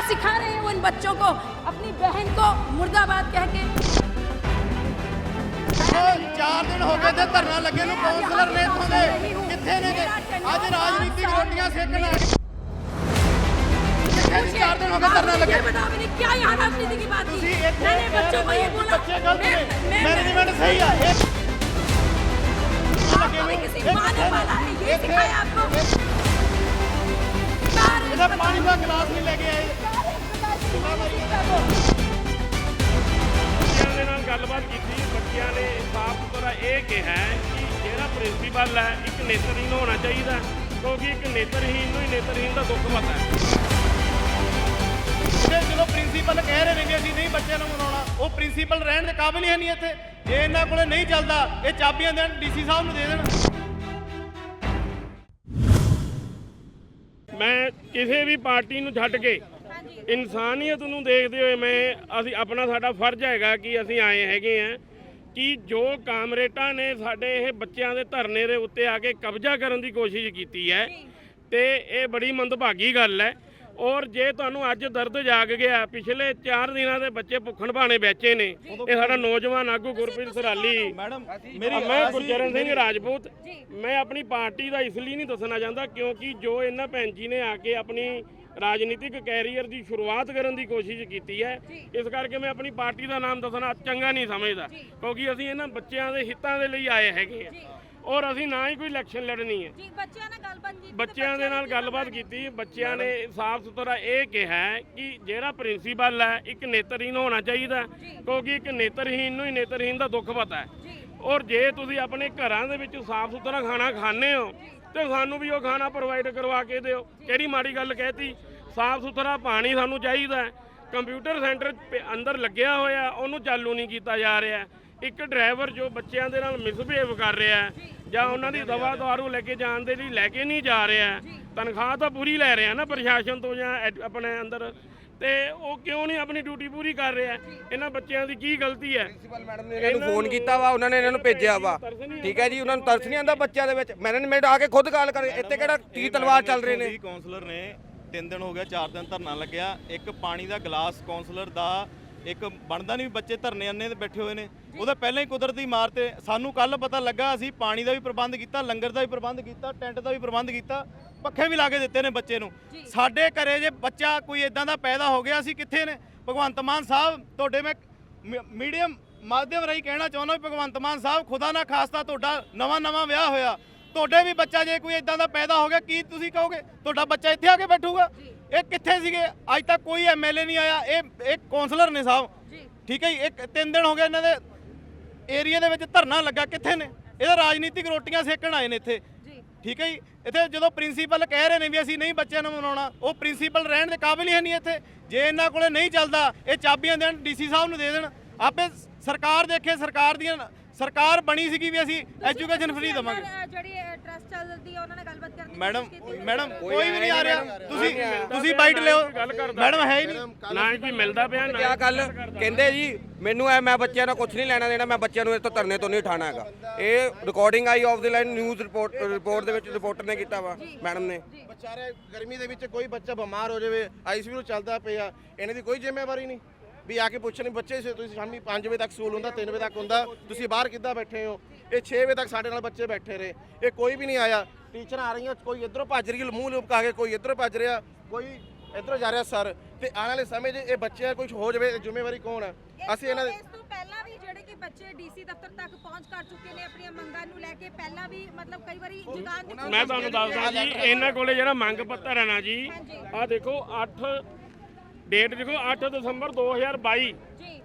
सिखा रहे हैं वो इन बच्चों को, अपनी बहन को मुर्दाबाद कह के। 4 दिन हो गए थे धरना लगे ਨੂੰ ਕਾਉਂਸਲਰ ਨੇ ਇੱਥੋਂ ਦੇ ਕਿੱਥੇ ਨੇ ਅੱਜ ਰਾਜਨੀਤਿਕ ਰੋਟੀਆਂ ਸੇਕਣ ਆਏ। 4 दिन हो गए धरना लगे। क्या यहाँ राजनीति की बात की? मैंने बच्चों को ये बोला मैनेजमेंट सही है। किसी माँ ने पाला है, ये सिखाया आपको? इधर पानी का गिलास नहीं लेके आए। ਗੱਲਬਾਤ ਕੀਤੀ ਬੱਚਿਆਂ ਨੇ ਸਾਫ਼ ਸੁਥਰਾ ਇਹ ਕਿਹਾ ਕਿ ਜਿਹੜਾ ਪ੍ਰਿੰਸੀਪਲ ਹੈ ਇੱਕ ਨੇਤਰਹੀਨ ਹੋਣਾ ਚਾਹੀਦਾ, ਕਿਉਂਕਿ ਇੱਕ ਨੇਤਰਹੀਨ ਨੂੰ ਹੀ ਨੇਤਰਹੀਨ ਦਾ ਦੁੱਖ ਪਤਾ ਹੈ। ਜਦੋਂ ਪ੍ਰਿੰਸੀਪਲ ਕਹਿ ਰਹੇ ਨੇ ਕਿ ਅਸੀਂ ਨਹੀਂ ਬੱਚਿਆਂ ਨੂੰ ਮਨਾਉਣਾ, ਉਹ ਪ੍ਰਿੰਸੀਪਲ ਰਹਿਣ ਦੇ ਕਾਬਿਲ ਹੀ ਨਹੀਂ ਇੱਥੇ। ਜੇ ਇਹਨਾਂ ਕੋਲੇ ਨਹੀਂ ਚੱਲਦਾ ਇਹ ਚਾਬੀਆਂ ਦੇਣ ਡੀਸੀ ਸਾਹਿਬ ਨੂੰ ਦੇ ਦੇਣ। ਮੈਂ ਕਿਸੇ ਵੀ ਪਾਰਟੀ ਨੂੰ ਛੱਡ ਕੇ ਇਨਸਾਨੀਅਤ ਨੂੰ ਦੇਖਦੇ ਹੋਏ ਆਪਣਾ ਸਾਡਾ ਫਰਜ਼ ਹੈਗਾ ਕਿ ਅਸੀਂ ਆਏ ਹੈਗੇ ਆ ਕਿ ਜੋ ਕਾਮਰੇਟਾਂ ਨੇ ਸਾਡੇ ਇਹ ਬੱਚਿਆਂ ਦੇ ਧਰਨੇ ਦੇ ਉੱਤੇ ਆ ਕੇ ਕਬਜ਼ਾ ਕਰਨ ਦੀ ਕੋਸ਼ਿਸ਼ ਕੀਤੀ ਹੈ ਤੇ ਇਹ ਬੜੀ ਮੰਦਭਾਗੀ ਗੱਲ ਹੈ। ਔਰ ਜੇ ਤੁਹਾਨੂੰ ਅੱਜ ਦਰਦ ਜਾਗ ਗਿਆ, ਪਿਛਲੇ 4 ਦਿਨਾਂ ਦੇ ਬੱਚੇ ਭੁੱਖਣ ਭਾਣੇ ਬੈਠੇ ਨੇ। ਇਹ ਸਾਡਾ ਨੌਜਵਾਨ ਆਗੂ ਗੁਰਪ੍ਰੀਤ ਸਰਾਲੀ, ਮੈਂ ਗੁਰਚਰਨ ਸਿੰਘ ਰਾਜਪੂਤ, ਮੈਂ ਆਪਣੀ ਪਾਰਟੀ ਦਾ ਇਸ ਲਈ ਨਹੀਂ ਦੱਸਣਾ ਚਾਹੁੰਦਾ ਕਿਉਂਕਿ ਜੋ ਇਹਨਾਂ ਭੈਣ ਜੀ ਨੇ ਆ ਕੇ ਆਪਣੀ ਰਾਜਨੀਤਿਕ ਕੈਰੀਅਰ ਦੀ ਸ਼ੁਰੂਆਤ ਕਰਨ ਦੀ ਕੋਸ਼ਿਸ਼ ਕੀਤੀ ਹੈ, ਇਸ ਕਰਕੇ ਮੈਂ ਆਪਣੀ ਪਾਰਟੀ ਦਾ ਨਾਮ ਦੱਸਣਾ ਚੰਗਾ ਨਹੀਂ ਸਮਝਦਾ ਕਿਉਂਕਿ ਅਸੀਂ ਇਹਨਾਂ ਬੱਚਿਆਂ ਦੇ ਹਿੱਤਾਂ ਦੇ ਲਈ ਆਏ ਹੈਗੇ ਆ ਔਰ ਅਸੀਂ ਨਾ ਹੀ ਕੋਈ ਇਲੈਕਸ਼ਨ ਲੜਨੀ ਹੈ। ਬੱਚਿਆਂ ਦੇ ਨਾਲ ਗੱਲਬਾਤ ਕੀਤੀ, ਬੱਚਿਆਂ ਨੇ ਸਾਫ਼ ਸੁਥਰਾ ਇਹ ਕਿਹਾ ਕਿ ਜਿਹੜਾ ਪ੍ਰਿੰਸੀਪਲ ਹੈ ਇੱਕ ਨੇਤਰਹੀਨ ਹੋਣਾ ਚਾਹੀਦਾ, ਕਿਉਂਕਿ ਇੱਕ ਨੇਤਰਹੀਨ ਨੂੰ ਹੀ ਨੇਤਰਹੀਨ ਦਾ ਦੁੱਖ ਪਤਾ ਹੈ। ਔਰ ਜੇ ਤੁਸੀਂ ਆਪਣੇ ਘਰਾਂ ਦੇ ਵਿੱਚ ਸਾਫ਼ ਸੁਥਰਾ ਖਾਣਾ ਖਾਂਦੇ ਹੋ ਤੇ ਸਾਨੂੰ ਵੀ ਉਹ ਖਾਣਾ ਪ੍ਰੋਵਾਈਡ ਕਰਵਾ ਕੇ ਦਿਓ। ਕਿਹੜੀ ਮਾੜੀ ਗੱਲ ਕਹਿਤੀ? ਸਾਫ਼ ਸੁਥਰਾ ਪਾਣੀ ਸਾਨੂੰ ਚਾਹੀਦਾ ਹੈ। ਕੰਪਿਊਟਰ ਸੈਂਟਰ ਅੰਦਰ ਲੱਗਿਆ ਹੋਇਆ, ਉਹਨੂੰ ਚਾਲੂ ਨਹੀਂ ਕੀਤਾ ਜਾ ਰਿਹਾ। ਇੱਕ ਡਰਾਈਵਰ ਜੋ ਬੱਚਿਆਂ ਦੇ ਨਾਲ ਮਿਸਬਿਹੇਵ ਕਰ ਰਿਹਾ ਜਾਂ ਉਹਨਾਂ ਦੀ ਦਵਾ ਦਾਰੂ ਲੈ ਕੇ ਜਾਣ ਦੇ ਲਈ ਲੈ ਕੇ ਨਹੀਂ ਜਾ ਰਿਹਾ, ਤਨਖਾਹ ਤਾਂ ਪੂਰੀ ਲੈ ਰਿਹਾ ਨਾ ਪ੍ਰਸ਼ਾਸਨ ਤੋਂ ਜਾਂ ਆਪਣੇ ਅੰਦਰ, ਤੇ ਉਹ ਕਿਉਂ ਨਹੀਂ ਆਪਣੀ ਡਿਊਟੀ ਪੂਰੀ ਕਰ ਰਿਹਾ? ਇਹਨਾਂ ਬੱਚਿਆਂ ਦੀ ਕੀ ਗਲਤੀ ਹੈ? ਪ੍ਰਿੰਸੀਪਲ ਮੈਡਮ ਨੇ ਇਹਨਾਂ ਨੂੰ ਫੋਨ ਕੀਤਾ ਵਾ, ਉਹਨਾਂ ਨੇ ਇਹਨਾਂ ਨੂੰ ਭੇਜਿਆ ਵਾ, ਠੀਕ ਹੈ ਜੀ। ਉਹਨਾਂ ਨੂੰ ਤਰਸ ਨਹੀਂ ਆਉਂਦਾ ਬੱਚਿਆਂ ਦੇ ਵਿੱਚ? ਮੈਨੇਜਮੈਂਟ ਆ ਕੇ ਖੁਦ ਗੱਲ ਕਰੇ, ਇੱਥੇ ਕਿਹੜਾ ਤੀਰ ਤਲਵਾਰ ਚੱਲ ਰਹੇ ਨੇ? ਕਾਉਂਸਲਰ ਨੇ 3 ਦਿਨ ਹੋ ਗਿਆ, 4 ਦਿਨ ਧਰਨਾ ਲੱਗਿਆ। ਇੱਕ ਪਾਣੀ ਦਾ ਗਲਾਸ ਕਾਉਂਸਲਰ ਦਾ ਇੱਕ ਬਣਦਾ ਨਹੀਂ, ਬੱਚੇ ਧਰਨੇ ਅੰਨੇ ਤੇ ਬੈਠੇ ਹੋਏ ਨੇ। ਉਹਦਾ ਪਹਿਲਾਂ ਹੀ ਕੁਦਰਤੀ ਮਾਰ ਤੇ ਸਾਨੂੰ ਕੱਲ ਪਤਾ ਲੱਗਾ। ਅਸੀਂ ਪਾਣੀ ਦਾ ਵੀ ਪ੍ਰਬੰਧ ਕੀਤਾ, ਲੰਗਰ ਦਾ ਵੀ ਪ੍ਰਬੰਧ ਕੀਤਾ, ਟੈਂਟ ਦਾ ਵੀ ਪ੍ਰਬੰਧ ਕੀਤਾ, ਪੱਖੇ ਵੀ ਲਾ ਕੇ ਦਿੱਤੇ ਨੇ ਬੱਚੇ ਨੂੰ। ਸਾਡੇ ਘਰੇ ਜੇ ਬੱਚਾ ਕੋਈ ਇਦਾਂ ਦਾ ਪੈਦਾ ਹੋ ਗਿਆ, ਅਸੀਂ ਕਿੱਥੇ ਨੇ? ਭਗਵੰਤ ਮਾਨ ਸਾਹਿਬ, ਤੁਹਾਡੇ ਮੈਂ ਮੀਡੀਅਮ ਮਾਧਿਅਮ ਰਾਹੀਂ ਕਹਿਣਾ ਚਾਹੁੰਦਾ, ਭਗਵੰਤ ਮਾਨ ਸਾਹਿਬ, ਖੁਦਾ ਨਾ ਖਾਸਤਾ ਤੁਹਾਡਾ ਨਵਾਂ ਵਿਆਹ ਹੋਇਆ, ਤੁਹਾਡੇ ਵੀ ਬੱਚਾ ਜੇ ਕੋਈ ਇਦਾਂ ਦਾ ਪੈਦਾ ਹੋ ਗਿਆ, ਕੀ ਤੁਸੀਂ ਕਹੋਗੇ? ਤੁਹਾਡਾ ਬੱਚਾ ਇੱਥੇ ਆ ਕੇ ਬੈਠੂਗਾ? ਇਹ ਕਿੱਥੇ ਸੀਗੇ? ਅੱਜ ਤੱਕ ਕੋਈ ਐਮਐਲਏ ਨਹੀਂ ਆਇਆ। ਇਹ ਕਾਉਂਸਲਰ ਨੇ ਸਾਹਿਬ, ਠੀਕ ਹੈ ਜੀ। 3 ਦਿਨ ਹੋ ਗਏ ਇਹਨਾਂ ਦੇ ਏਰੀਆ ਦੇ ਵਿੱਚ ਧਰਨਾ ਲੱਗਾ, ਕਿੱਥੇ ਨੇ? ਇਹਦਾ ਰਾਜਨੀਤਿਕ ਰੋਟੀਆਂ ਸੇਕਣ ਆਏ ਨੇ ਇੱਥੇ, ਠੀਕ ਹੈ ਜੀ। ਇੱਥੇ ਜਦੋਂ ਪ੍ਰਿੰਸੀਪਲ ਕਹਿ ਰਹੇ ਨੇ ਵੀ ਅਸੀਂ ਨਹੀਂ ਬੱਚਿਆਂ ਨੂੰ ਮਨਾਉਣਾ, ਉਹ ਪ੍ਰਿੰਸੀਪਲ ਰਹਿਣ ਦੇ ਕਾਬਿਲ ਹੀ ਨਹੀਂ ਇੱਥੇ। ਜੇ ਇਹਨਾਂ ਕੋਲੇ ਨਹੀਂ ਚੱਲਦਾ ਇਹ ਚਾਬੀਆਂ ਦੇਣ ਡੀਸੀ ਸਾਹਿਬ ਨੂੰ ਦੇ ਦੇਣ। ਆਪੇ ਸਰਕਾਰ ਦੇਖੇ, ਸਰਕਾਰ ਬਣੀ ਸੀਗੀ ਵੀ ਅਸੀਂ ਐਜੂਕੇਸ਼ਨ ਫ੍ਰੀ ਦੇਵਾਂਗੇ। ਜਿਹੜੀ ਟਰਸਟ ਚੱਲਦੀ ਉਹਨਾਂ ਨਾਲ ਗੱਲਬਾਤ ਕਰਨੀ। ਮੈਡਮ ਕੋਈ ਵੀ ਨਹੀਂ ਆ ਰਿਹਾ। ਤੁਸੀਂ ਬਾਈਟ ਲਿਓ, ਮੈਡਮ ਹੈ ਹੀ ਨਹੀਂ, ਨਾ ਹੀ ਕੋਈ ਮਿਲਦਾ ਪਿਆ ਨਾ ਕਿਆ ਗੱਲ ਕਹਿੰਦੇ ਜੀ ਮੈਨੂੰ ਮੈਂ ਬੱਚਿਆਂ ਨਾਲ ਕੁਝ ਨਹੀਂ ਲੈਣਾ ਦੇਣਾ, ਮੈਂ ਬੱਚਿਆਂ ਨੂੰ ਇਸ ਤੋਂ ਧਰਨੇ ਤੋਂ ਨਹੀਂ ਉਠਾਣਾ ਹੈਗਾ। ਇਹ recording I of the line news report ਦੇ ਵਿੱਚ ਰਿਪੋਰਟਰ ਨੇ ਕੀਤਾ ਵਾ ਮੈਡਮ ਨੇ। ਵਿਚਾਰੇ ਗਰਮੀ ਦੇ ਵਿੱਚ ਕੋਈ ਬੱਚਾ ਬਿਮਾਰ ਹੋ ਜਾਵੇ, ਆਈਸੀਯੂ ਚੱਲਦਾ ਪਿਆ, ਇਹਨਾਂ ਦੀ ਕੋਈ ਜ਼ਿੰਮੇਵਾਰੀ ਨਹੀਂ ਵੀ ਆ ਕੇ ਪੁੱਛਣ ਬੱਚੇ ਤੁਸੀਂ ਸ਼ਾਮੀ 5 ਵਜੇ ਤੱਕ ਸਕੂਲ ਹੁੰਦਾ, 3 ਵਜੇ ਤੱਕ ਹੁੰਦਾ, ਤੁਸੀਂ ਬਾਹਰ ਕਿੱਦਾਂ ਬੈਠੇ ਹੋ? ਇਹ 6 ਵਜੇ ਤੱਕ ਸਾਡੇ ਨਾਲ ਬੱਚੇ ਬੈਠੇ ਰਹੇ, ਇਹ ਕੋਈ ਵੀ ਨਹੀਂ ਆਇਆ। ਟੀਚਰਾਂ ਆ ਰਹੀਆਂ, ਕੋਈ ਇੱਧਰੋਂ ਭੱਜ ਰਹੀ, ਮੂੰਹ ਲੁਕਾ ਕੇ, ਕੋਈ ਇੱਧਰੋਂ ਭੱਜ ਰਿਹਾ, ਕੋਈ ਇੱਧਰੋਂ ਜਾ ਰਿਹਾ ਸਰ। ਤੇ ਆਉਣ ਵਾਲੇ ਸਮੇਂ 'ਚ ਇਹ ਬੱਚਿਆਂ ਕੁਝ ਹੋ ਜਾਵੇ, ਜ਼ਿੰਮੇਵਾਰੀ ਕੌਣ ਹੈ? ਅਸੀਂ ਇਹਨਾਂ ਇਸ ਤੋਂ ਪਹਿਲਾਂ ਵੀ ਜਿਹੜੇ ਕਿ ਬੱਚੇ ਡੀਸੀ ਦਫ਼ਤਰ ਤੱਕ ਪਹੁੰਚ ਕਰ ਚੁੱਕੇ ਨੇ ਆਪਣੀਆਂ ਮੰਗਾਂ ਨੂੰ ਲੈ ਕੇ, ਪਹਿਲਾਂ ਵੀ ਮਤਲਬ ਕਈ ਵਾਰੀ ਜਗਾਨ ਦੀ। ਮੈਂ ਤੁਹਾਨੂੰ ਦੱਸਦਾ ਜੀ, ਇਹਨਾਂ ਕੋਲੇ ਜਿਹੜਾ ਮੰਗ ਪੱਤਰ ਹੈ ਨਾ ਜੀ, ਆਹ ਦੇਖੋ 8 ਡੇਟ ਦੇਖੋ 8 ਦਸੰਬਰ 2022 ਜੀ,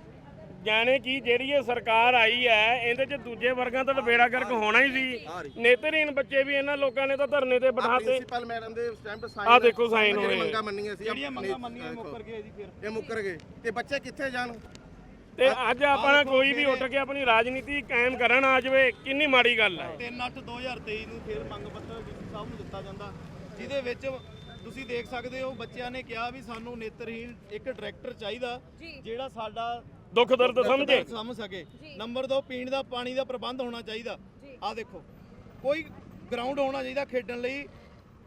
ਜਾਣੇ ਕਿ ਜਿਹੜੀ ਇਹ ਸਰਕਾਰ ਆਈ ਹੈ ਇਹਦੇ 'ਚ ਦੂਜੇ ਵਰਗਾਂ ਦਾ ਬੇੜਾ ਗਰਕ ਹੋਣਾ ਹੀ ਸੀ। ਨੇਤਰਹੀਨ ਬੱਚੇ ਵੀ ਇਹਨਾਂ ਲੋਕਾਂ ਨੇ ਤਾਂ ਧਰਨੇ ਤੇ ਬਿਠਾਤੇ। ਪ੍ਰਿੰਸੀਪਲ ਮੈਡਮ ਦੇ ਸਟੈਂਪ ਸਾਈਨ, ਆਹ ਦੇਖੋ ਸਾਈਨ ਹੋਏ, ਮੰਗਾਂ ਮੰਨੀਆਂ ਸੀ, ਜਿਹੜੀਆਂ ਮੰਗਾਂ ਮੰਨੀਆਂ ਮੁੱਕਰ ਗਏ ਜੀ। ਫਿਰ ਇਹ ਮੁੱਕਰ ਗਏ ਤੇ ਬੱਚੇ ਕਿੱਥੇ ਜਾਣ? ਤੇ ਅੱਜ ਆਪਣਾ ਕੋਈ ਵੀ ਉੱਠ ਕੇ ਆਪਣੀ ਰਾਜਨੀਤੀ ਕਾਇਮ ਕਰਨ ਆ ਜਾਵੇ, ਕਿੰਨੀ ਮਾੜੀ ਗੱਲ ਹੈ। 3/8/2023 ਨੂੰ ਫਿਰ ਮੰਗ ਪੱਤਰ ਡੀਸੀ ਸਾਹਿਬ ਨੂੰ ਦਿੱਤਾ ਜਾਂਦਾ, ਜਿਹਦੇ ਵਿੱਚ ਤੁਸੀਂ ਦੇਖ ਸਕਦੇ ਹੋ ਬੱਚਿਆਂ ਨੇ ਕਿਹਾ ਵੀ ਸਾਨੂੰ ਨੇਤਰਹੀਨ ਇੱਕ ਡਾਇਰੈਕਟਰ ਚਾਹੀਦਾ ਜਿਹੜਾ ਸਾਡਾ ਦੁੱਖ ਦਰਦ ਸਮਝ ਸਕੇ। ਨੰਬਰ 2 ਪੀਣ ਦਾ ਪਾਣੀ ਦਾ ਪ੍ਰਬੰਧ ਹੋਣਾ ਚਾਹੀਦਾ। ਆਹ ਦੇਖੋ ਕੋਈ ਗਰਾਊਂਡ ਹੋਣਾ ਚਾਹੀਦਾ ਖੇਡਣ ਲਈ।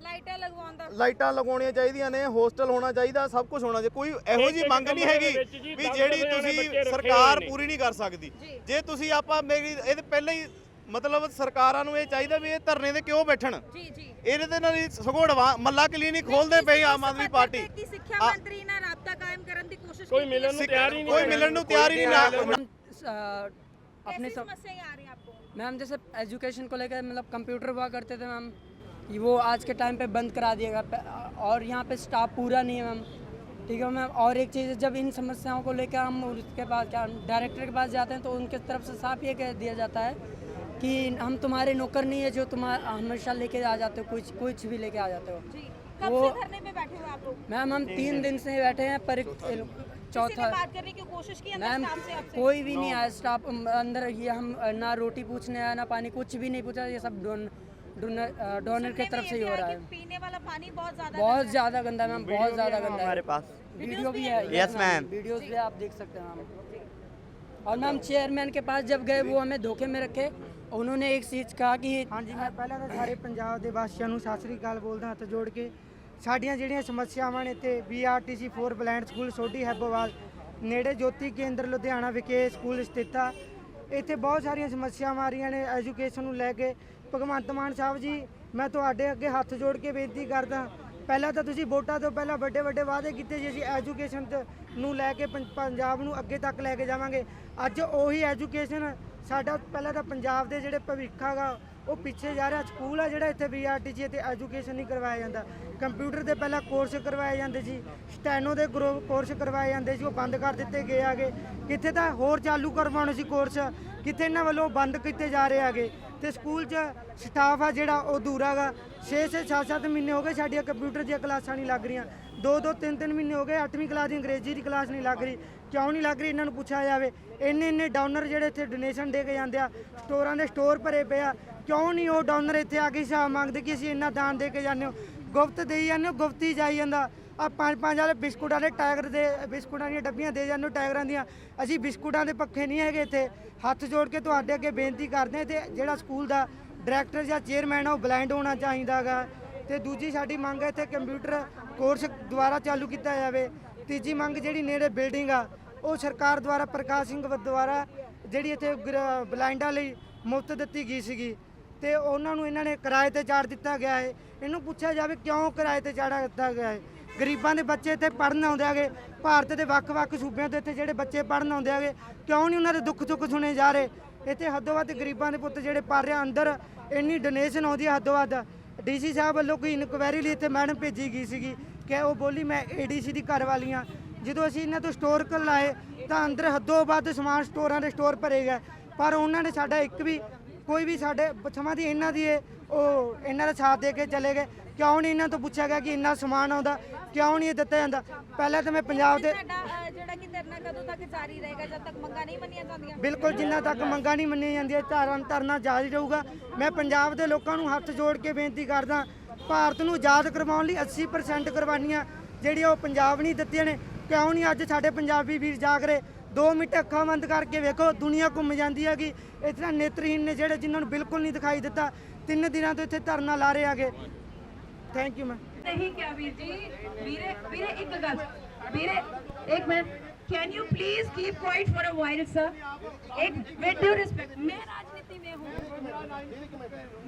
ਲਾਈਟਾਂ ਲਗਵਾਉਣ ਦਾ ਲਾਈਟਾਂ ਲਗਾਉਣੀਆਂ ਚਾਹੀਦੀਆਂ ਨੇ, ਹੋਸਟਲ ਹੋਣਾ ਚਾਹੀਦਾ, ਸਭ ਕੁਝ ਹੋਣਾ ਚਾਹੀਦਾ। ਕੋਈ ਇਹੋ ਜੀ ਮੰਗ ਨਹੀਂ ਹੈਗੀ ਵੀ ਜਿਹੜੀ ਤੁਸੀਂ ਸਰਕਾਰ ਪੂਰੀ ਨਹੀਂ ਕਰ ਸਕਦੀ। ਜੇ ਤੁਸੀਂ ਆਪਾਂ ਮੇਰੀ ਇਹਦੇ ਪਹਿਲਾਂ ਹੀ ਮਤਲਬ ਸਰਕਾਰਾਂ ਨੂੰ ਇਹ ਚਾਹੀਦਾ ਵੀ ਇਹ ਧਰਨੇ ਤੇ ਕਿਉਂ ਬੈਠਣ। ਜੀ ਜੀ ਇਹਦੇ ਤੇ ਨਾਲ ਸਗੋੜਵਾ ਮੱਲਾ ਕਲੀਨਿਕ ਖੋਲਦੇ ਪਈ ਆਮ ਆਦਮੀ ਪਾਰਟੀ। ਕੀ ਸਿੱਖਿਆ ਮੰਤਰੀ ਨਾਲ ਰਾਬਤਾ ਕਾਇਮ ਕਰਨ ਦੀ ਕੋਸ਼ਿਸ਼ ਕੋਈ ਮਿਲਣ ਨੂੰ ਤਿਆਰ ਹੀ ਨਹੀਂ, ਕੋਈ ਮਿਲਣ ਨੂੰ ਤਿਆਰ ਹੀ ਨਹੀਂ। अपने समस्याएं आ रही हैं आपको? मैम जैसे एजुकेशन को लेकर मतलब कंप्यूटर हुआ करते थे मैम, वो आज के टाइम पे बंद करा दिया गया और यहाँ पे स्टाफ पूरा नहीं है मैम, ठीक है मैम। और एक चीज़, जब इन समस्याओं को लेकर हम उसके पास क्या डायरेक्टर के पास जाते हैं तो उनके तरफ से साफ ये कह दिया जाता है कि हम तुम्हारे नौकर नहीं है जो तुम्हारा हमेशा लेके आ जाते हो, कुछ भी लेके आ जाते हो। जी कब से धरने पे बैठे हुए आप लोग? मैम हम 3 दिन से बैठे हैं पर चौथा बात करने की कोशिश की अंदर मैम स्टाफ से आपसे? कोई भी नहीं आया स्टाफ अंदर। ये हम ना रोटी पूछने आया ना पानी, कुछ भी नहीं पूछा। ये सब डोनर की तरफ से ही हो रहा है। पीने वाला पानी बहुत ज़्यादा गंदा मैम, बहुत ज़्यादा गंदा है। हमारे पास वीडियो भी है। यस मैम, वीडियोस भी आप देख सकते हैं मैम। और मैम चेयरमैन के पास जब गए वो हमें धोखे में रखे। उन्होंने एक चीज़ कहा कि ਹਾਂਜੀ ਮੈਂ ਪਹਿਲਾਂ ਤਾਂ ਸਾਰੇ ਪੰਜਾਬ ਦੇ ਵਾਸੀਆਂ ਨੂੰ ਸਤਿ ਸ੍ਰੀ ਅਕਾਲ ਬੋਲਦਾ ਹੱਥ ਜੋੜ ਕੇ। ਸਾਡੀਆਂ ਜਿਹੜੀਆਂ ਸਮੱਸਿਆਵਾਂ ਨੇ ਤੇ BRTC 4 blend school Sodhi Haibowal ਨੇੜੇ ਜੋਤੀ ਕੇਂਦਰ ਲੁਧਿਆਣਾ ਵਿਖੇ ਸਕੂਲ ਸਥਿਤ ਆ। ਇੱਥੇ ਬਹੁਤ ਸਾਰੀਆਂ ਸਮੱਸਿਆਵਾਂ ਆ ਰਹੀਆਂ ਨੇ ਐਜੂਕੇਸ਼ਨ ਨੂੰ ਲੈ ਕੇ। ਭਗਵੰਤ ਮਾਨ ਸਾਹਿਬ ਜੀ, ਮੈਂ ਤੁਹਾਡੇ ਅੱਗੇ ਹੱਥ ਜੋੜ ਕੇ ਬੇਨਤੀ ਕਰਦਾ, ਪਹਿਲਾਂ ਤਾਂ ਤੁਸੀਂ ਵੋਟਾਂ ਤੋਂ ਪਹਿਲਾਂ ਵੱਡੇ ਵੱਡੇ ਵਾਅਦੇ ਕੀਤੇ ਸੀ ਅਸੀਂ ਐਜੂਕੇਸ਼ਨ ਨੂੰ ਲੈ ਕੇ ਪੰਜਾਬ ਨੂੰ ਅੱਗੇ ਤੱਕ ਲੈ ਕੇ ਜਾਵਾਂਗੇ। ਅੱਜ ਉਹੀ ਐਜੂਕੇਸ਼ਨ ਸਾਡਾ ਪਹਿਲਾਂ ਤਾਂ ਪੰਜਾਬ ਦੇ ਜਿਹੜੇ ਭਵਿੱਖ ਹੈਗਾ ਉਹ ਪਿੱਛੇ ਜਾ ਰਿਹਾ। ਸਕੂਲ ਆ ਜਿਹੜਾ ਇੱਥੇ BRTC ਤੇ ਐਜੂਕੇਸ਼ਨ ਨਹੀਂ ਕਰਵਾਇਆ ਜਾਂਦਾ। ਕੰਪਿਊਟਰ ਦੇ ਪਹਿਲਾਂ ਕੋਰਸ ਕਰਵਾਏ ਜਾਂਦੇ ਸੀ, ਸਟੈਨੋ ਦੇ ਕੋਰਸ ਕਰਵਾਏ ਜਾਂਦੇ ਸੀ, ਉਹ ਬੰਦ ਕਰ ਦਿੱਤੇ ਗਏ ਆਗੇ। ਕਿੱਥੇ ਤਾਂ ਹੋਰ ਚਾਲੂ ਕਰਵਾਉਣੇ ਸੀ ਕੋਰਸ, ਕਿੱਥੇ ਇਹਨਾਂ ਵੱਲੋਂ ਬੰਦ ਕੀਤੇ ਜਾ ਰਹੇ ਆਗੇ। ਤੇ ਸਕੂਲ 'ਚ ਸਟਾਫ ਆ ਜਿਹੜਾ ਉਹ ਦੂਰ ਹੈਗਾ। 6-7 ਮਹੀਨੇ ਹੋ ਗਏ ਸਾਡੀਆਂ ਕੰਪਿਊਟਰ ਦੀਆਂ ਕਲਾਸਾਂ ਨਹੀਂ ਲੱਗ ਰਹੀਆਂ। 2-3 ਮਹੀਨੇ ਹੋ ਗਏ 8ਵੀਂ ਕਲਾਸ ਦੀ ਅੰਗਰੇਜ਼ੀ ਦੀ ਕਲਾਸ ਨਹੀਂ ਲੱਗ ਰਹੀ। ਕਿਉਂ ਨਹੀਂ ਲੱਗ ਰਹੀ ਇਹਨਾਂ ਨੂੰ ਪੁੱਛਿਆ ਜਾਵੇ। ਇੰਨੇ ਡੋਨਰ ਜਿਹੜੇ ਇੱਥੇ ਡੋਨੇਸ਼ਨ ਦੇ ਕੇ ਜਾਂਦੇ ਆ, ਸਟੋਰਾਂ ਦੇ ਸਟੋਰ ਭਰੇ ਪਏ ਆ, ਕਿਉਂ ਨਹੀਂ ਉਹ ਡੋਨਰ ਇੱਥੇ ਆ ਕੇ ਹਿਸਾਬ ਮੰਗਦੇ ਕਿ ਅਸੀਂ ਇੰਨਾ ਦਾਨ ਦੇ ਕੇ ਜਾਂਦੇ ਹੋ। ਗੁਪਤ ਦੇਈ ਜਾਂਦੇ ਹੋ, ਗੁਪਤ ਹੀ ਜਾਈ ਜਾਂਦਾ। ਆ 5 ਵਾਲੇ ਬਿਸਕੁਟਾਂ ਦੇ ਟਾਇਰ ਦੇ ਬਿਸਕੁਟਾਂ ਦੀਆਂ ਡੱਬੀਆਂ ਦੇ ਜਾਂਦੇ ਹੋ ਟਾਇਰਾਂ ਦੀਆਂ। ਅਸੀਂ ਬਿਸਕੁਟਾਂ ਦੇ ਪੱਖੇ ਨਹੀਂ ਹੈਗੇ ਇੱਥੇ। ਹੱਥ ਜੋੜ ਕੇ ਤੁਹਾਡੇ ਅੱਗੇ ਬੇਨਤੀ ਕਰਦੇ ਹਾਂ ਤੇ ਜਿਹੜਾ ਸਕੂਲ ਦਾ ਡਾਇਰੈਕਟਰ ਜਾਂ ਚੇਅਰਮੈਨ ਆ ਉਹ ਬਲਾਈਂਡ ਹੋਣਾ ਚਾਹੀਦਾ ਹੈਗਾ। ਤੇ ਦੂਜੀ ਸਾਡੀ ਮੰਗ ਹੈ ਇੱਥੇ ਕੰਪਿਊਟਰ ਕੋਰਸ ਦੁਆਰਾ ਚਾਲੂ ਕੀਤਾ ਜਾਵੇ। ਤੀਜੀ ਮੰਗ ਜਿਹੜੀ ਨੇੜੇ ਬਿਲਡਿੰਗ ਆ ਉਹ ਸਰਕਾਰ ਦੁਆਰਾ ਪ੍ਰਕਾਸ਼ ਸਿੰਘ ਦੁਆਰਾ ਜਿਹੜੀ ਇੱਥੇ ਬਲਾਈਂਡਾਂ ਲਈ ਮੁਫਤ ਦਿੱਤੀ ਗਈ ਸੀਗੀ ਤੇ ਉਹਨਾਂ ਨੂੰ ਇਹਨਾਂ ਨੇ ਕਿਰਾਏ ਤੇ ਚਾੜ ਦਿੱਤਾ ਗਿਆ ਹੈ। ਇਹਨੂੰ ਪੁੱਛਿਆ ਜਾਵੇ ਕਿਉਂ ਕਿਰਾਏ ਤੇ ਚਾੜਾ ਦਿੱਤਾ ਗਿਆ ਹੈ। ਗਰੀਬਾਂ ਦੇ ਬੱਚੇ ਇੱਥੇ ਪੜ੍ਹਨ ਆਉਂਦੇ ਹੈਗੇ, ਭਾਰਤ ਦੇ ਵੱਖ-ਵੱਖ ਸੂਬਿਆਂ ਤੋਂ ਇੱਥੇ ਜਿਹੜੇ ਬੱਚੇ ਪੜ੍ਹਨ ਆਉਂਦੇ ਹੈਗੇ, ਕਿਉਂ ਨਹੀਂ ਉਹਨਾਂ ਦੇ ਦੁੱਖ ਸੁੱਖ ਸੁਣੇ ਜਾ ਰਹੇ। ਇੱਥੇ ਹੱਦੋਂ ਵੱਧ ਗਰੀਬਾਂ ਦੇ ਪੁੱਤ ਜਿਹੜੇ ਪੜ੍ਹ ਰਹੇ ਅੰਦਰ ਇੰਨੀ ਡੋਨੇਸ਼ਨ ਆਉਂਦੀ ਹੈ ਹੱਦੋਂ ਵੱਧ। DC ਸਾਹਿਬ ਵੱਲੋਂ ਕੋਈ ਇਨਕੁਆਇਰੀ ਲਈ ਇੱਥੇ ਮੈਡਮ ਭੇਜੀ ਗਈ ਸੀਗੀ ਕਿ ਉਹ ਬੋਲੀ ਮੈਂ ADC ਦੀ ਘਰ ਵਾਲੀ ਹਾਂ। ਜਦੋਂ ਅਸੀਂ ਇਹਨਾਂ ਤੋਂ ਸਟੋਰ ਕਰ ਲਾਏ ਤਾਂ ਅੰਦਰ ਹੱਦੋਂ ਵੱਧ ਸਮਾਨ ਸਟੋਰਾਂ ਦੇ ਸਟੋਰ ਭਰੇ ਗਏ, ਪਰ ਉਹਨਾਂ ਨੇ ਸਾਡਾ ਇੱਕ ਵੀ ਕੋਈ ਵੀ ਸਾਡੇ ਸਮਾਂ ਦੀ ਇਹਨਾਂ ਦੀ ਉਹ ਇਹਨਾਂ ਦਾ ਸਾਥ ਦੇ ਕੇ ਚਲੇ ਗਏ। ਕਿਉਂ ਨਹੀਂ ਇਹਨਾਂ ਤੋਂ ਪੁੱਛਿਆ ਗਿਆ ਕਿ ਇੰਨਾ ਸਮਾਨ ਆਉਂਦਾ, ਕਿਉਂ ਨਹੀਂ ਇਹ ਦਿੱਤਾ ਜਾਂਦਾ। ਪਹਿਲਾਂ ਤਾਂ ਮੈਂ ਪੰਜਾਬ ਦੇ ਸਾਡਾ ਜਿਹੜਾ ਕਿ ਧਰਨਾ ਕਦੋਂ ਤੱਕ ਜਾਰੀ ਰਹੇਗਾ ਜਦ ਤੱਕ ਮੰਗਾਂ ਨਹੀਂ ਮੰਨੀਆਂ ਜਾਂਦੀਆਂ? ਬਿਲਕੁਲ ਜਿੰਨਾ ਤੱਕ ਮੰਗਾਂ ਨਹੀਂ ਮੰਨੀਆਂ ਜਾਂਦੀਆਂ ਧਰਨਾ ਜਾਰੀ ਰਹੂਗਾ। ਮੈਂ ਪੰਜਾਬ ਦੇ ਲੋਕਾਂ ਨੂੰ ਹੱਥ ਜੋੜ ਕੇ ਬੇਨਤੀ ਕਰਦਾ, ਭਾਰਤ ਨੂੰ ਆਜ਼ਾਦ ਕਰਵਾਉਣ ਲਈ 80% ਕੁਰਬਾਨੀਆਂ ਜਿਹੜੀਆਂ ਉਹ ਪੰਜਾਬ ਨਹੀਂ ਦਿੱਤੀਆਂ ਨੇ। ਕਿਉਂ ਨਹੀਂ ਅੱਜ ਸਾਡੇ ਪੰਜਾਬੀ ਵੀਰ ਜਾਗ ਰਹੇ। 2 ਮਿੰਟ ਅੱਖਾਂ ਬੰਦ ਕਰਕੇ ਵੇਖੋ, ਦੁਨੀਆ ਘੁੰਮ ਜਾਂਦੀ ਹੈਗੀ। ਇਸ ਤਰ੍ਹਾਂ ਨੇਤਰਹੀਨ ਨੇ ਜਿਹੜੇ ਜਿਨ੍ਹਾਂ ਨੂੰ ਬਿਲਕੁਲ ਨਹੀਂ ਦਿਖਾਈ ਦਿੱਤਾ, 3 ਦਿਨਾਂ ਤੋਂ ਇੱਥੇ ਧਰਨਾ ਲਾ ਰਹੇ ਹੈਗੇ। Thank you ma'am. नहीं क्या वीर जी, वीरे वीरे एक गल, वीरे एक minute, can you please keep quiet for a while sir? एक विद ड्यू रिस्पेक्ट, मैं राजनीति में हूँ,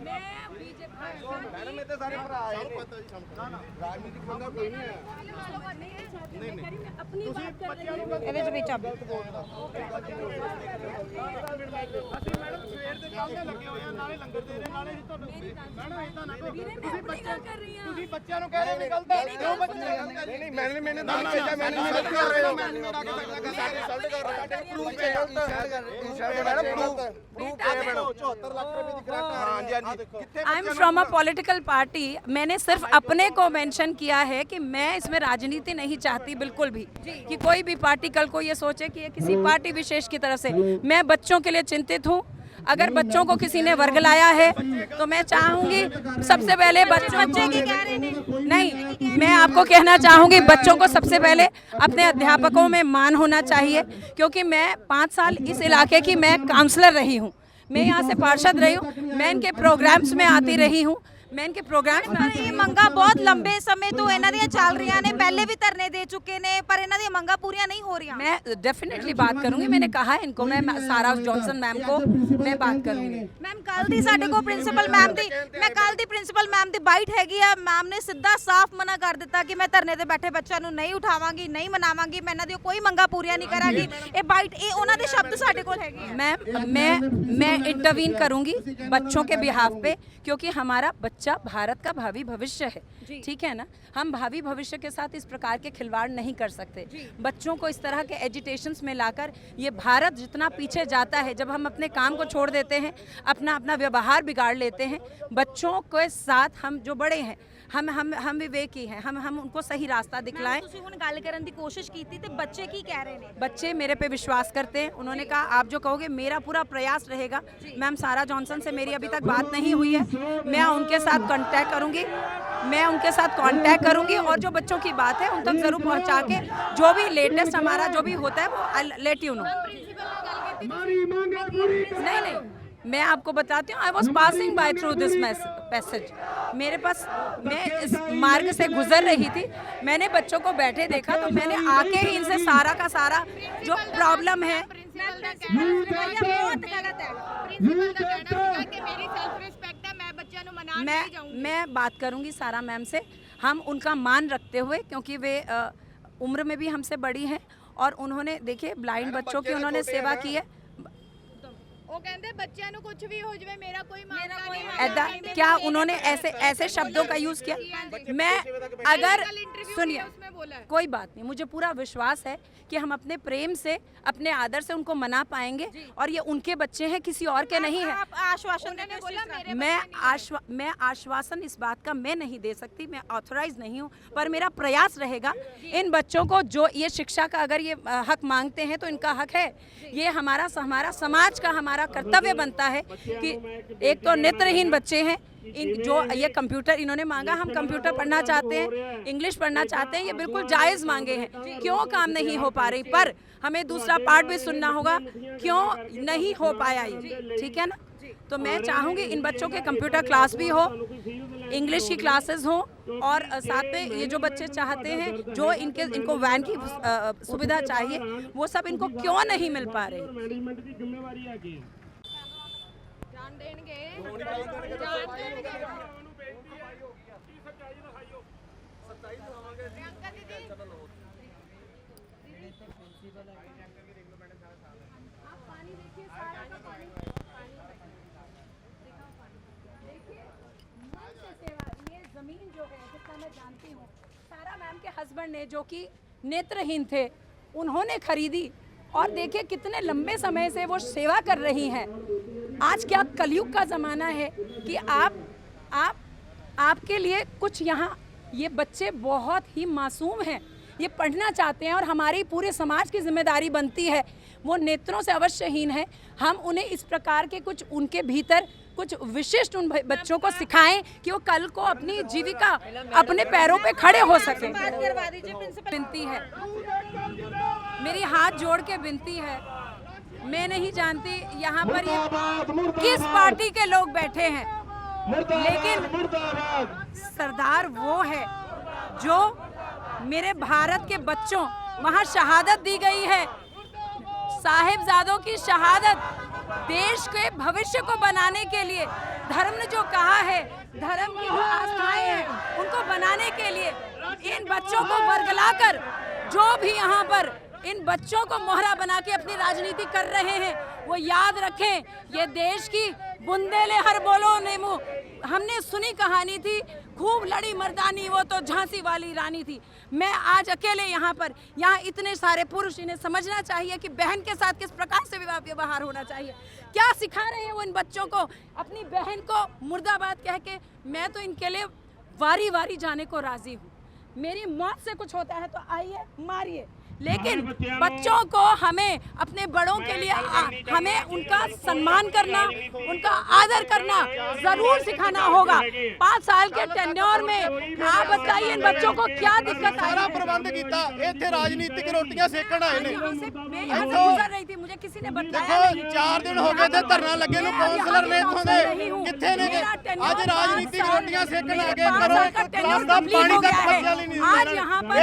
मैं बीजेपी ਮੈਡਮ ਇਹ ਤਾਂ ਸਾਰੇ ਭਰਾ ਆਏ ਨੇ। ਰਾਜਨੀਤਿਕ ਮੰਗਾ ਕੋਈ ਨਹੀਂ ਹੈ। अपनी बात कर रही हूँ। ਇਹਦੇ ਚ ਵਿੱਚ ਆਪ ਅਸੀਂ ਮੈਡਮ ਸਵੇਰ ਦੇ ਕੱਲ ਦੇ ਲੱਗੇ ਹੋਏ ਆ, ਨਾਲੇ ਲੰਗਰ ਦੇ ਰਹੇ ਨਾਲੇ ਤੁਹਾਨੂੰ ਮੈਡਮ ਇਦਾਂ ਨਾ ਕਰੋ। मैं अपनी गल कर रही हूँ। ਤੁਸੀਂ ਬੱਚਿਆਂ ਨੂੰ ਕਹਿ ਰਹੇ ਨੇ ਗਲਤ ਹੈ ਕਿਉਂ ਬੱਚੇ ਨਹੀਂ ਨਹੀਂ ਮੈਨੇ ਤਾਂ ਨਹੀਂ ਭੇਜਿਆ। ਮੈਨੇ ਇਨਸਲਟ ਕਰ ਰਹੇ ਹੋ। ਇਨਸਲਟ ਕਰ ਰਹੇ ਹੋ। ਪ੍ਰੂਫ ਹੈ ਮੈਡਮ, ਪ੍ਰੂਫ ਹੈ ਮੈਡਮ। 74 ਲੱਖ ਰੁਪਏ ਦੀ ਗ੍ਰਾਂਟ। ਹਾਂਜੀ ਹਾਂਜੀ ਦੇਖੋ I am from a political party. मैंने सिर्फ अपने को मेंशन किया है कि मैं इसमें राजनीति नहीं चाहती बिल्कुल भी, कि कोई भी पार्टी कल को ये सोचे कि ये किसी पार्टी विशेष की तरफ से। मैं बच्चों के लिए चिंतित हूँ। अगर बच्चों को किसी ने वर्ग लाया है तो मैं चाहूँगी सबसे पहले बच्चे की कह रहे नहीं, मैं आपको कहना चाहूँगी बच्चों को सबसे पहले अपने अध्यापकों में मान होना चाहिए, क्योंकि मैं 5 साल इस इलाके की मैं काउंसलर रही हूँ, मैं यहाँ से पार्षद रही हूँ, मैं इनके प्रोग्राम्स में आती रही हूँ, मैं इनके प्रोग्राम ਪਰ ਇਹ ਮੰਗਾਂ ਬਹੁਤ ਲੰਬੇ ਸਮੇਂ ਤੋਂ ਇਹਨਾਂ ਦੀਆਂ ਚੱਲ ਰਹੀਆਂ ਨੇ, ਪਹਿਲੇ ਵੀ ਧਰਨੇ ਦੇ ਚੁੱਕੇ ਨੇ, ਪਰ ਇਹਨਾਂ ਦੀਆਂ ਮੰਗਾਂ ਪੂਰੀਆਂ ਨਹੀਂ ਹੋ ਰਹੀਆਂ। मैं डेफिनेटली बात करूंगी, मैंने कहा है इनको, मैं सारा जॉनसन मैम को मैं बात करूंगी। ਮੈਮ ਕੱਲ ਦੀ ਸਾਡੇ ਕੋਲ ਪ੍ਰਿੰਸੀਪਲ ਮੈਮ ਦੀ ਪ੍ਰਿੰਸੀਪਲ ਮੈਮ ਦੀ ਬਾਈਟ ਹੈਗੀ ਆ। ਮੈਮ ਨੇ ਸਿੱਧਾ ਸਾਫ਼ ਮਨਾ ਕਰ ਦਿੱਤਾ ਕਿ ਮੈਂ ਧਰਨੇ ਤੇ ਬੈਠੇ ਬੱਚਿਆਂ ਨੂੰ ਨਹੀਂ ਉਠਾਵਾਂਗੀ, ਨਹੀਂ ਮਨਾਵਾਂਗੀ, ਮੈਂ ਇਹਨਾਂ ਦੀ ਕੋਈ ਮੰਗਾਂ ਪੂਰੀਆਂ ਨਹੀਂ ਕਰਾਂਗੀ। ਇਹ ਬਾਈਟ, ਇਹ ਉਹਨਾਂ ਦੇ ਸ਼ਬਦ ਸਾਡੇ ਕੋਲ ਹੈਗੇ ਆ। मैं इंटरवीन करूंगी बच्चों के बिहाफ पे, क्योंकि हमारा बच्चा भारत का भावी भविष्य है, ठीक है ना। हम भावी भविष्य के साथ इस प्रकार के खिलवाड़ नहीं कर सकते। बच्चों को इस तरह के एजिटेशंस में लाकर ये भारत जितना पीछे जाता है, जब हम अपने काम को छोड़ देते हैं, अपना व्यवहार बिगाड़ लेते हैं, बच्चों के साथ हम जो बड़े हैं, हम विवेकी हैं, हम उनको सही रास्ता दिखलाएं। ਤੁਸੀਂ ਹੁਣ ਗੱਲ ਕਰਨ ਦੀ ਕੋਸ਼ਿਸ਼ ਕੀਤੀ ਤੇ ਬੱਚੇ ਕੀ ਕਹਿ ਰਹੇ ਨੇ? बच्चे मेरे पे विश्वास करते हैं। उन्होंने कहा आप जो कहोगे मेरा पूरा प्रयास रहेगा। मैम सारा जॉनसन से मेरी अभी तक बात नहीं हुई है, मैं उनके साथ कांटेक्ट करूंगी और जो बच्चों की बात है उन तक जरूर पहुंचा के जो भी लेटेस्ट हमारा जो भी होता है वो आई लेट यू नो। नहीं, मैं आपको बताती हूँ, I was passing by through this passage. मेरे पास, मैं इस मार्ग से गुजर रही थी, मैंने बच्चों को बैठे देखा, तो मैंने आके ही इनसे सारा का सारा जो प्रॉब्लम है, मैं बात करूंगी सारा मैम से। हम उनका मान रखते हुए, क्योंकि वे उम्र में भी हमसे बड़ी हैं और उन्होंने देखिए ब्लाइंड बच्चों की उन्होंने सेवा की है। ਉਹ ਕਹਿੰਦੇ ਬੱਚਿਆਂ ਨੂੰ ਕੁਝ ਵੀ ਹੋ ਜਾਵੇ ਮੇਰਾ ਕੋਈ ਮਾਮਲਾ नहीं है। ऐसा क्या उन्होंने ऐसे शब्दों का यूज किया? मैं अगर सुनिए, कोई बात नहीं, मुझे पूरा विश्वास है कि हम अपने प्रेम से, अपने आदर से उनको मना पाएंगे और ये उनके बच्चे हैं, किसी और के नहीं है। आश्वासन देने बोला मेरे मैं आश्वासन इस बात का मैं नहीं दे सकती, मैं ऑथराइज नहीं हूँ, पर मेरा प्रयास रहेगा इन बच्चों को जो ये शिक्षा का अगर ये हक मांगते हैं तो इनका हक है। ये हमारा समाज का हमारा कर्तव्य बनता है कि एक तो नेत्रहीन बच्चे हैं, जो ये कंप्यूटर इन्होंने मांगा, हम कंप्यूटर पढ़ना चाहते हैं, इंग्लिश पढ़ना चाहते हैं, ये बिल्कुल जायज़ मांगे हैं। क्यों काम नहीं हो पा रही, पर हमें दूसरा पार्ट भी सुनना होगा, क्यों नहीं हो पाया ये, ठीक है ना। तो मैं चाहूँगी इन बच्चों के कंप्यूटर क्लास भी हो, इंग्लिश की क्लासेस हो, और साथ में ये जो बच्चे चाहते हैं, जो इनको वैन की सुविधा चाहिए, वो सब इनको क्यों नहीं मिल पा रही। ਜਾਣ ਦੇਣਗੇ जमीन जो है, जितना मैं जानती हूँ, सारा मैम के हस्बैंड ने, जो कि नेत्रहीन थे, उन्होंने खरीदी और देखिए कितने लंबे समय से वो सेवा कर रही हैं। आज क्या कलयुग का ज़माना है कि आपके लिए कुछ यहाँ, ये बच्चे बहुत ही मासूम हैं, ये पढ़ना चाहते हैं और हमारी पूरे समाज की जिम्मेदारी बनती है, वो नेत्रों से अवश्यहीन है, हम उन्हें इस प्रकार के कुछ उनके भीतर कुछ विशिष्ट उन बच्चों को सिखाएं कि वो कल को अपनी जीविका अपने पैरों पे खड़े हो सकें। विनती है, मेरी हाथ जोड़ के विनती है, मैं नहीं जानती यहाँ पर ये किस पार्टी के लोग बैठे हैं, लेकिन सरदार वो है जो मेरे भारत के बच्चों, वहाँ शहादत दी गई है, साहिबजादों की शहादत, देश के भविष्य को बनाने के लिए धर्म ने जो कहा है, धर्म की जो आस्थाएं हैं उनको बनाने के लिए इन बच्चों को वर्गलाकर, जो भी यहाँ पर इन बच्चों को मोहरा बना के अपनी राजनीति कर रहे हैं, वो याद रखें, ये देश की बुंदेले हर बोलो नेमू, हमने सुनी कहानी थी, खूब लड़ी मर्दानी वो तो झांसी वाली रानी थी। मैं आज अकेले यहाँ पर, यहाँ इतने सारे पुरुष, इन्हें समझना चाहिए कि बहन के साथ किस प्रकार से व्यवहार होना चाहिए। क्या सिखा रहे हैं वो इन बच्चों को, अपनी बहन को मुर्दाबाद कह के। मैं तो इनके लिए वारी वारी जाने को राजी हूँ, मेरी मौत से कुछ होता है तो आइए मारिए, लेकिन बच्चों को हमें अपने बड़ों के लिए हमें उनका सम्मान करना, उनका आदर करना जरूर सिखाना होगा। 5 साल के टेन्योर में आप बताइए इन बच्चों को क्या दिक्कत आई सारा है? प्रबंध ਕੀਤਾ ਇੱਥੇ ਰਾਜਨੀਤਿਕ ਰੋਟੀਆਂ ਸੇਕਣ ਆਏ ਨੇ। मैं यहाँ से गुजर रही थी, मुझे किसी ने बताया ਦੇਖੋ नहीं। 4 ਦਿਨ ਹੋ ਗਏ ਤੇ ਧਰਨਾ ਲੱਗੇ ਨੂੰ, ਕਾਉਂਸਲਰ ਨੇ ਇੱਥੋਂ ਦੇ ਕਿੱਥੇ ਨੇ? ਅੱਜ ਰਾਜਨੀਤਿਕ ਰੋਟੀਆਂ ਸੇਕਣ ਆ ਗਏ। ਕਰੋ ਕਲਾਸ ਦਾ ਪਾਣੀ ਤੱਕ ਬੱਚਿਆਂ ਲਈ ਨਹੀਂ आज यहाँ पर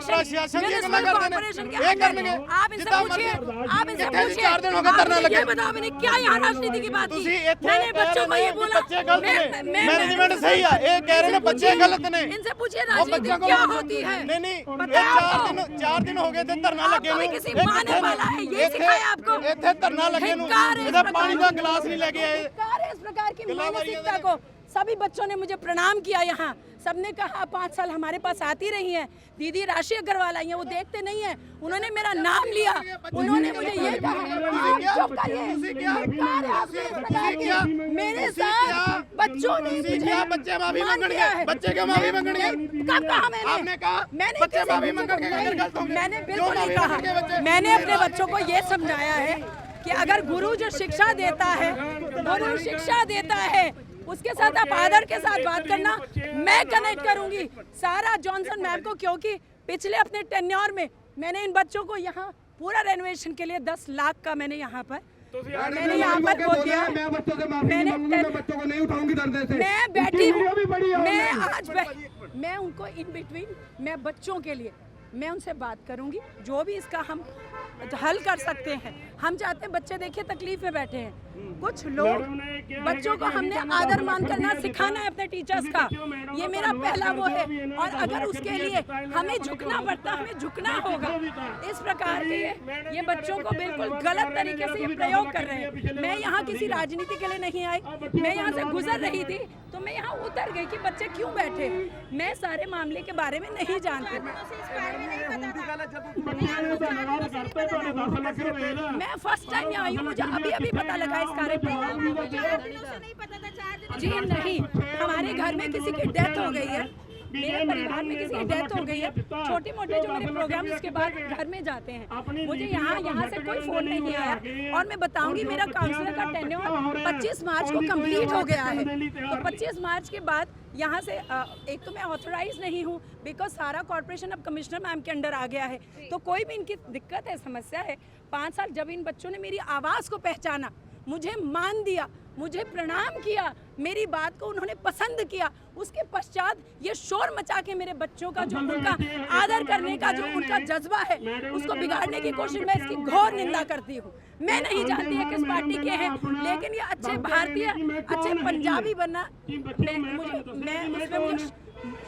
ਪ੍ਰਸ਼ਾਸਨ ਦੀਆਂ ਗੱਲਾਂ ਕਰਦੇ ਨੇ, ਇਹ ਕਰਨਗੇ। आप इनसे पूछिए, आप इनसे पूछिए। 4 दिन हो गए धरना लगे। ये बताओ मैंने क्या यहाँ राजनीति की बात की? ਤੁਸੀਂ ਇੱਥੇ मैंने बच्चों को ये बोला ਬੱਚੇ ਗਲਤ ਨੇ, मैं ਮੈਨੇਜमेंट सही है, ਇਹ ਕਹਿ ਰਹੇ ਨੇ ਬੱਚੇ ਗਲਤ ਨੇ। इनसे पूछिए ਉਹ राजनीति ਬੱਚਿਆਂ क्या होती है? नहीं नहीं, बताओ। 4 दिन हो गए थे धरना लगे आपको भी ਨੂੰ। किसी माँ ने पाला है, ये सिखाया आपको? ਇੱਥੇ ਧਰਨਾ ਲੱਗੇ ਨੂੰ, धिक्कार है इस ਇਹਦਾ प्रकार ਪਾਣੀ ਦਾ ਗਲਾਸ नहीं लगे आए। धिक्कार है इस प्रकार की गिलावारियां मानसिकता को। सभी बच्चों ने मुझे प्रणाम किया। यहाँ सबने कहा 5 साल हमारे पास आती रही हैं। दीदी राशि अग्रवाल आई हैं, वो देखते नहीं है, उन्होंने मेरा नाम लिया, उन्होंने मुझे ये कहा चुप करिए। धिक्कार है आपके इस प्रकार की। मेरे साथ बच्चों ने मुझे बच्चे माफी मान मांगणगे, किया है। बच्चे क्यों माफी मांगणगे? कब कहा मैंने? आपने कहा मैंने बच्चे किसी माफी बच्चों को मांगणगे, अगर नहीं, गलत होंगे। मैंने क्यों बिल्कुल नहीं माफी मांगणगे कहा। बच्चे? मैंने अपने बच्चों को ये समझाया है कि अगर गुरु जो शिक्षा देता है, गुरु शिक्षा देता है, उसके साथ आप आदर के साथ बात करना। मैं कनेक्ट करूंगी सारा जॉनसन मैम को, क्योंकि पिछले अपने टेन्योर में मैंने इन बच्चों को यहाँ पूरा रेनोवेशन के लिए 10 लाख का मैंने यहाँ पर यहाँ पर बोल दिया। मैं बच्चों से माफी मैंने मांगूंगी, मैं बच्चों को नहीं उठाऊंगी धरने से। मैं बैठी हूँ, वीडियो भी बड़ी है मैं ऑनलाइन। आज मैं उनको इन बिटवीन, मैं बच्चों के लिए मैं उनसे बात करूंगी, जो भी इसका हम हल कर सकते हैं। हम चाहते हैं बच्चे देखिए तकलीफ में बैठे हैं, कुछ लोग बच्चों को हमने आदर मान करना सिखाना है अपने टीचर्स का, ये मेरा पहला वो है। और अगर उसके लिए हमें झुकना पड़ता, हमें झुकना होगा। इस प्रकार के ये बच्चों को बिल्कुल गलत तरीके से ये प्रयोग कर रहे हैं। मैं यहाँ किसी राजनीति के लिए नहीं आई, मैं यहाँ से गुजर रही थी तो मैं यहाँ उतर गई कि बच्चे क्यों बैठे हैं। मैं सारे मामले के बारे में नहीं जानती। मैं फर्स्ट टाइम यहाँ आई हूँ, मुझे अभी अभी पता लगा इस कार्यक्रम। जी नहीं, हमारे घर में किसी की डेथ हो गई है, मेरे परिवार में किसी की डेथ हो गई है। छोटे मोटे जो मेरे प्रोग्राम उसके बाद घर में जाते हैं, मुझे यहाँ से कोई फोन नहीं आया। और मैं बताऊंगी मेरा काउंसलर का टेन्योर 25 मार्च को कंप्लीट हो गया है। तो 25 मार्च के बाद यहाँ से एक तो मैं ऑथोराइज नहीं हूँ, बिकॉज सारा कॉर्पोरेशन अब कमिश्नर मैम के अंडर आ गया है। तो कोई भी इनकी दिक्कत है, समस्या है। 5 साल जब इन बच्चों ने मेरी आवाज़ को पहचाना, मुझे मान दिया, मुझे प्रणाम किया, मेरी बात को उन्होंने पसंद किया, उसके पश्चात ये शोर मचा के मेरे बच्चों का जो उनका आदर करने का जो उनका जज्बा है उसको बिगाड़ने की कोशिश, मैं इसकी घोर निंदा करती हूँ। मैं नहीं जानती है किस पार्टी के हैं, लेकिन ये अच्छे भारतीय, अच्छे पंजाबी बनना मुझे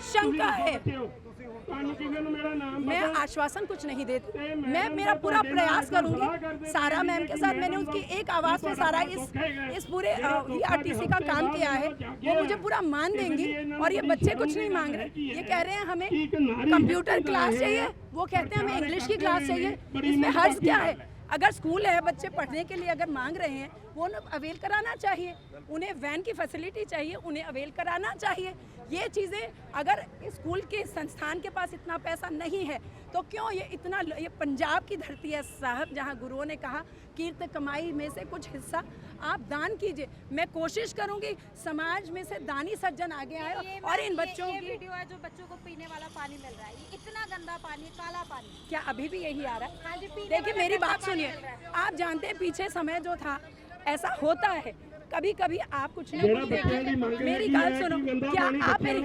शंका है। मैं आश्वासन कुछ नहीं देती, मैं मेरा पूरा प्रयास करूंगी। सारा मैम के साथ मैंने उसकी एक आवाज़ पे सारा इस पूरे VRTC का काम किया है, वो मुझे पूरा मान देंगी। और ये बच्चे कुछ नहीं मांग रहे, ये कह रहे हैं हमें कंप्यूटर क्लास चाहिए, वो कहते हैं हमें इंग्लिश की क्लास चाहिए। इसमें हर्ज क्या है? अगर स्कूल है, बच्चे पढ़ने के लिए अगर मांग रहे हैं, वो उन्हें अवेल कराना चाहिए। उन्हें वैन की फैसिलिटी चाहिए, उन्हें अवेल कराना चाहिए। ये चीज़ें अगर स्कूल के संस्थान के पास इतना पैसा नहीं है तो क्यों ये पंजाब की धरती है साहब, जहाँ गुरुओं ने कहा कीर्त कमाई में से कुछ हिस्सा आप दान कीजिए। मैं कोशिश करूंगी समाज में से दानी सज्जन आगे आए और इन बच्चों की वीडियो है जो बच्चों को पीने वाला पानी मिल रहा है, ये इतना गंदा पानी, काला पानी। क्या अभी भी यही आ रहा है? हाँ जी, पीने देखिए वाला मेरी गंदा बात पानी सुनिए, मिल रहा है। आप जानते हैं पीछे समय जो था ऐसा होता है, कभी कभी आप कुछ ना कुछ देखिए। मेरी बात सुनो, क्या आप मेरी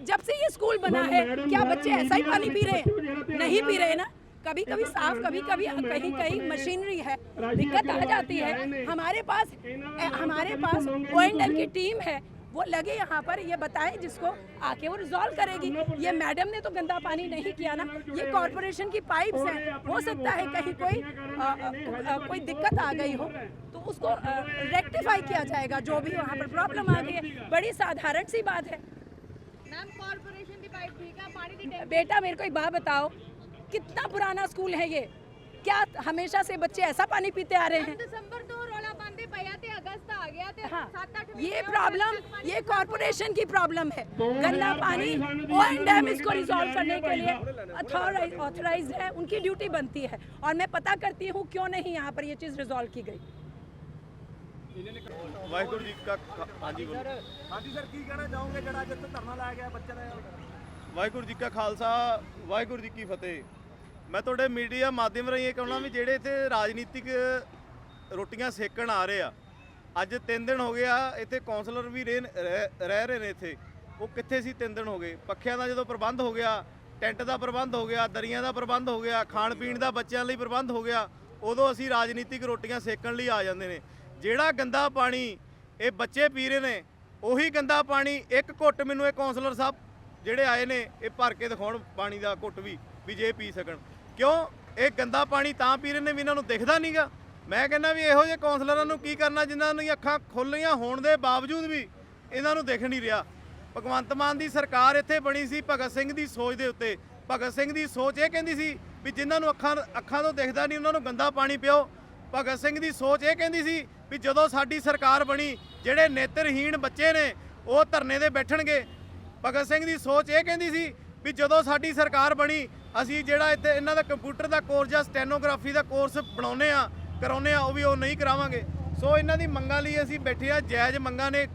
जब से ये स्कूल बना है क्या बच्चे ऐसा ही पानी पी रहे हैं? नहीं पी रहे ना। कभी कभी साफ, कभी कभी कहीं कहीं मशीनरी है, दिक्कत आ जाती है। हमारे पास ONL की टीम है, वो लगे यहाँ पर, ये बताएं जिसको आके वो रिजॉल्व करेगी। ये मैडम ने तो गंदा पानी नहीं किया ना, ये कॉर्पोरेशन की पाइप्स हैं। हो सकता है कहीं कोई दिक्कत आ गई हो तो उसको रेक्टिफाई किया जाएगा, जो भी वहाँ पर प्रॉब्लम आ गई है। बड़ी साधारण सी बात है। मैम कॉर्पोरेशन की पाइप ठीक है, पानी दी बेटा मेरे को एक बात बताओ, कितना पुराना स्कूल है ये? क्या हमेशा से बच्चे ऐसा पानी पीते आ रहे हैं? दिसंबर तो रोला पांदे पया ते अगस्त आ हाँ, ये प्रॉब्लम ये कॉरपोरेशन की प्रॉब्लम है। गंदा पानी O&M इसको रिजॉल्व करने के लिए ऑथराइज्ड है, उनकी ड्यूटी बनती है और मैं पता करती हूँ क्यों नहीं यहाँ पर ये चीज़ रिजॉल्व की गई। ਵਾਹਿਗੁਰੂ ਜੀ ਕਾ ਹਾਂਜੀ ਬੋਲੋ। ਹਾਂਜੀ ਸਰ ਕੀ ਕਹਿਣਾ ਚਾਹੋਗੇ ਜਿਹੜਾ ਅੱਜ ਇੱਥੇ ਧਰਨਾ ਲਾਇਆ ਗਿਆ ਬੱਚਿਆਂ ਦਾ? ਵਾਹਿਗੁਰੂ ਜੀ ਕਾ ਖਾਲਸਾ ਵਾਹਿਗੁਰੂ ਜੀ ਕੀ ਫਤਿਹ। ਮੈਂ ਤੁਹਾਡੇ ਮੀਡੀਆ ਮਾਧਿਅਮ ਰਾਹੀਂ ਇਹ ਕਹਣਾ ਵੀ ਜਿਹੜੇ ਇੱਥੇ ਰਾਜਨੀਤਿਕ ਰੋਟੀਆਂ ਸੇਕਣ ਆ ਰਹੇ ਆ, ਅੱਜ 3 ਦਿਨ ਹੋ ਗਏ ਆ ਇੱਥੇ ਕਾਉਂਸਲਰ ਵੀ ਰਹਿ ਰਹੇ ਨੇ ਇੱਥੇ, ਉਹ ਕਿੱਥੇ ਸੀ 3 ਦਿਨ ਹੋ ਗਏ? ਪੱਖਿਆਂ ਦਾ ਜਦੋਂ ਪ੍ਰਬੰਧ ਹੋ ਗਿਆ, ਟੈਂਟ ਦਾ ਪ੍ਰਬੰਧ ਹੋ ਗਿਆ, ਦਰੀਆਂ ਦਾ ਪ੍ਰਬੰਧ ਹੋ ਗਿਆ, ਖਾਣ ਪੀਣ ਦਾ ਬੱਚਿਆਂ ਲਈ ਪ੍ਰਬੰਧ ਹੋ ਗਿਆ, ਉਦੋਂ ਅਸੀਂ ਰਾਜਨੀਤਿਕ ਰੋਟੀਆਂ ਸੇਕਣ ਲਈ ਆ ਜਾਂਦੇ ਨੇ। ਜਿਹੜਾ ਗੰਦਾ ਪਾਣੀ ਇਹ ਬੱਚੇ ਪੀ ਰਹੇ ਨੇ, ਉਹੀ ਗੰਦਾ ਪਾਣੀ ਇੱਕ ਘੁੱਟ ਮੈਨੂੰ ਇਹ ਕਾਉਂਸਲਰ ਸਾਹਿਬ ਜਿਹੜੇ ਆਏ ਨੇ ਇਹ ਭਰ ਕੇ ਦਿਖਾਉਣ ਪਾਣੀ ਦਾ ਘੁੱਟ ਵੀ ਜੇ ਪੀ ਸਕਣ। ਕਿਉਂ ਇਹ ਗੰਦਾ ਪਾਣੀ ਤਾਂ ਪੀ ਰਹੇ ਨੇ ਵੀ ਇਹਨਾਂ ਨੂੰ ਦਿਖਦਾ ਨਹੀਂਗਾ? ਮੈਂ ਕਹਿੰਦਾ ਵੀ ਇਹੋ ਜਿਹੇ ਕਾਉਂਸਲਰਾਂ ਨੂੰ ਕੀ ਕਰਨਾ ਜਿਨ੍ਹਾਂ ਦੀਆਂ ਅੱਖਾਂ ਖੁੱਲ੍ਹੀਆਂ ਹੋਣ ਦੇ ਬਾਵਜੂਦ ਵੀ ਇਹਨਾਂ ਨੂੰ ਦਿਖ ਨਹੀਂ ਰਿਹਾ। ਭਗਵੰਤ ਮਾਨ ਦੀ ਸਰਕਾਰ ਇੱਥੇ ਬਣੀ ਸੀ ਭਗਤ ਸਿੰਘ ਦੀ ਸੋਚ ਦੇ ਉੱਤੇ। ਭਗਤ ਸਿੰਘ ਦੀ ਸੋਚ ਇਹ ਕਹਿੰਦੀ ਸੀ ਵੀ ਜਿਨ੍ਹਾਂ ਨੂੰ ਅੱਖਾਂ ਤੋਂ ਦਿਖਦਾ ਨਹੀਂ ਉਹਨਾਂ ਨੂੰ ਗੰਦਾ ਪਾਣੀ ਪਿਓ। ਭਗਤ ਸਿੰਘ ਦੀ ਸੋਚ ਇਹ ਕਹਿੰਦੀ ਸੀ ਵੀ ਜਦੋਂ ਸਾਡੀ ਸਰਕਾਰ ਬਣੀ ਜਿਹੜੇ ਨੇਤਰਹੀਣ ਬੱਚੇ ਨੇ ਉਹ ਧਰਨੇ ਤੇ ਬੈਠਣਗੇ। ਭਗਤ ਸਿੰਘ ਦੀ ਸੋਚ ਇਹ ਕਹਿੰਦੀ ਸੀ ਵੀ ਜਦੋਂ ਸਾਡੀ ਸਰਕਾਰ ਬਣੀ ਅਸੀਂ ਜਿਹੜਾ ਇੱਥੇ ਇਹਨਾਂ ਦਾ ਕੰਪਿਊਟਰ ਦਾ ਕੋਰਸ ਜਾਂ ਸਟੈਨੋਗ੍ਰਾਫੀ ਦਾ ਕੋਰਸ ਕਰਾਉਂਦੇ ਆ ਉਹ ਵੀ ਉਹ ਨਹੀਂ ਕਰਾਵਾਂਗੇ। ਸੋ ਇਹਨਾਂ ਦੀ ਮੰਗਾਂ ਲਈ ਅਸੀਂ ਬੈਠੇ ਆ, ਜਾਇਜ਼ ਮੰਗਾਂ ਨੇ।